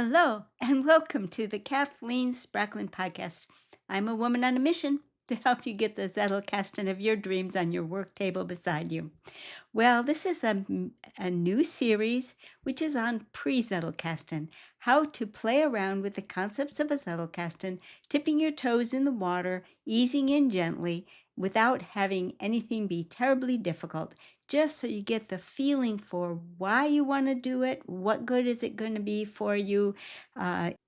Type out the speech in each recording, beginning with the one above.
Hello, and welcome to the Kathleen Spracklin podcast. I'm a woman on a mission to help you get the Zettelkasten of your dreams on your work table beside you. Well, this is a new series which is on Pre-Zettelkasten, how to play around with the concepts of a Zettelkasten, tipping your toes in the water, easing in gently, without having anything be terribly difficult, just so you get the feeling for why you want to do it, what good is it going to be for you,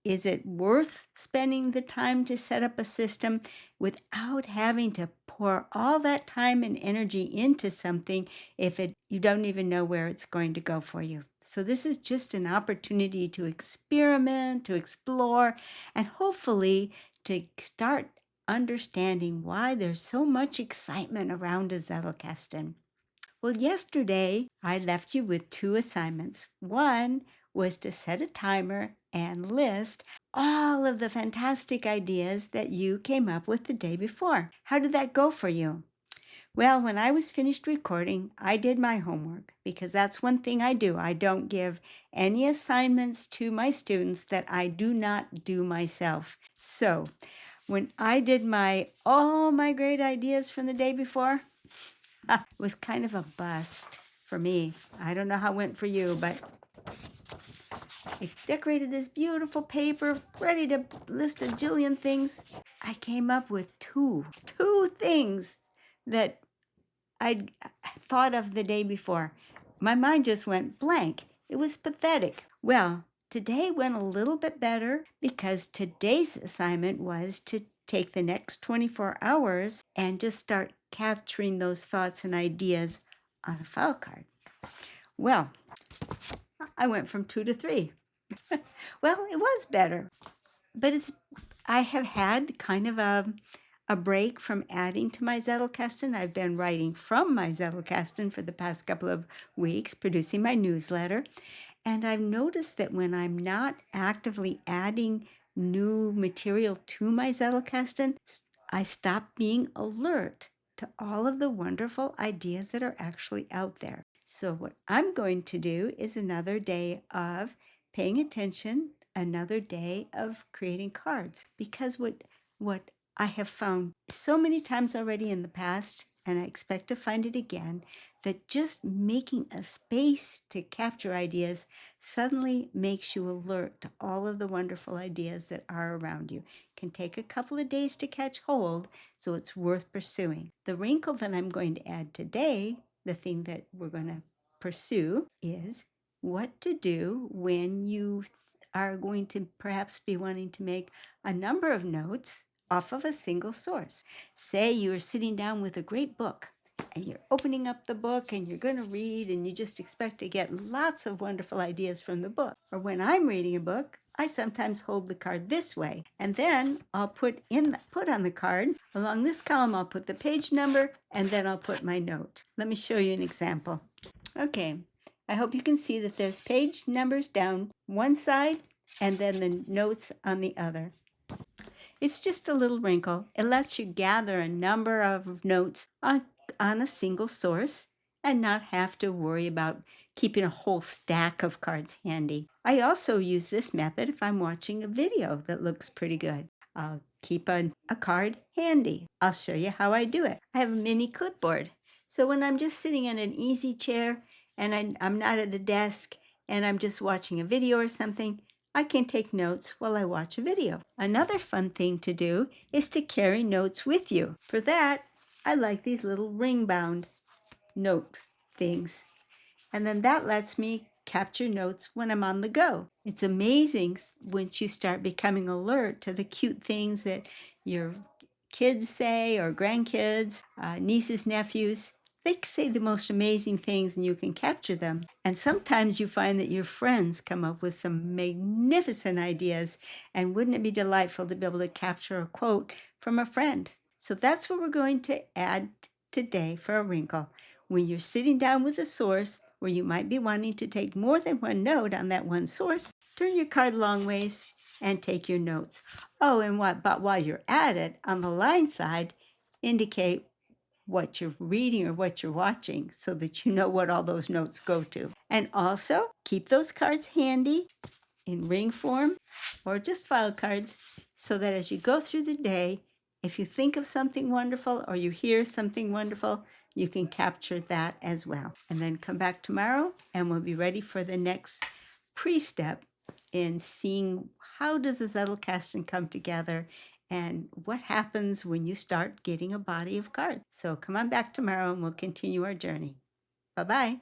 is it worth spending the time to set up a system without having to pour all that time and energy into something if you don't even know where it's going to go for you. So this is just an opportunity to experiment, to explore, and hopefully to start understanding why there's so much excitement around a Zettelkasten. Well, yesterday I left you with two assignments. One was to set a timer and list all of the fantastic ideas that you came up with the day before. How did that go for you? Well, when I was finished recording, I did my homework because that's one thing I do. I don't give any assignments to my students that I do not do myself. So when I did all my great ideas from the day before, it was kind of a bust for me. I don't know how it went for you, but I decorated this beautiful paper, ready to list a jillion things. I came up with two things that I'd thought of the day before. My mind just went blank. It was pathetic. Well, today went a little bit better because today's assignment was to take the next 24 hours and just start capturing those thoughts and ideas on a file card. Well, I went from 2 to 3. Well, it was better, but I have had kind of a break from adding to my Zettelkasten. I've been writing from my Zettelkasten for the past couple of weeks, producing my newsletter. And I've noticed that when I'm not actively adding new material to my Zettelkasten, I stop being alert to all of the wonderful ideas that are actually out there. So what I'm going to do is another day of paying attention, another day of creating cards. Because what I have found so many times already in the past, and I expect to find it again, that just making a space to capture ideas suddenly makes you alert to all of the wonderful ideas that are around you. It can take a couple of days to catch hold, so it's worth pursuing. The wrinkle that I'm going to add today, the thing that we're going to pursue, is what to do when you are going to perhaps be wanting to make a number of notes off of a single source. Say you're sitting down with a great book and you're opening up the book and you're going to read and you just expect to get lots of wonderful ideas from the book. Or when I'm reading a book, I sometimes hold the card this way, and then I'll put on the card, along this column I'll put the page number, and then I'll put my note. Let me show you an example. Okay, I hope you can see that there's page numbers down one side and then the notes on the other. It's just a little wrinkle. It lets you gather a number of notes on a single source and not have to worry about keeping a whole stack of cards handy. I also use this method if I'm watching a video that looks pretty good. I'll keep a card handy. I'll show you how I do it. I have a mini clipboard. So when I'm just sitting in an easy chair and I'm not at a desk and I'm just watching a video or something, I can take notes while I watch a video. Another fun thing to do is to carry notes with you. For that, I like these little ring-bound note things. And then that lets me capture notes when I'm on the go. It's amazing once you start becoming alert to the cute things that your kids say or grandkids, nieces, nephews. They say the most amazing things and you can capture them. And sometimes you find that your friends come up with some magnificent ideas. And wouldn't it be delightful to be able to capture a quote from a friend? So that's what we're going to add today for a wrinkle. When you're sitting down with a source where you might be wanting to take more than one note on that one source, turn your card long ways and take your notes. Oh, and but while you're at it, on the line side, indicate what you're reading or what you're watching so that you know what all those notes go to. And also, keep those cards handy in ring form or just file cards, so that as you go through the day, if you think of something wonderful or you hear something wonderful, you can capture that as well. And then come back tomorrow and we'll be ready for the next pre-step in seeing how does a Zettelkasten come together and what happens when you start getting a body of cards. So come on back tomorrow and we'll continue our journey. Bye-bye.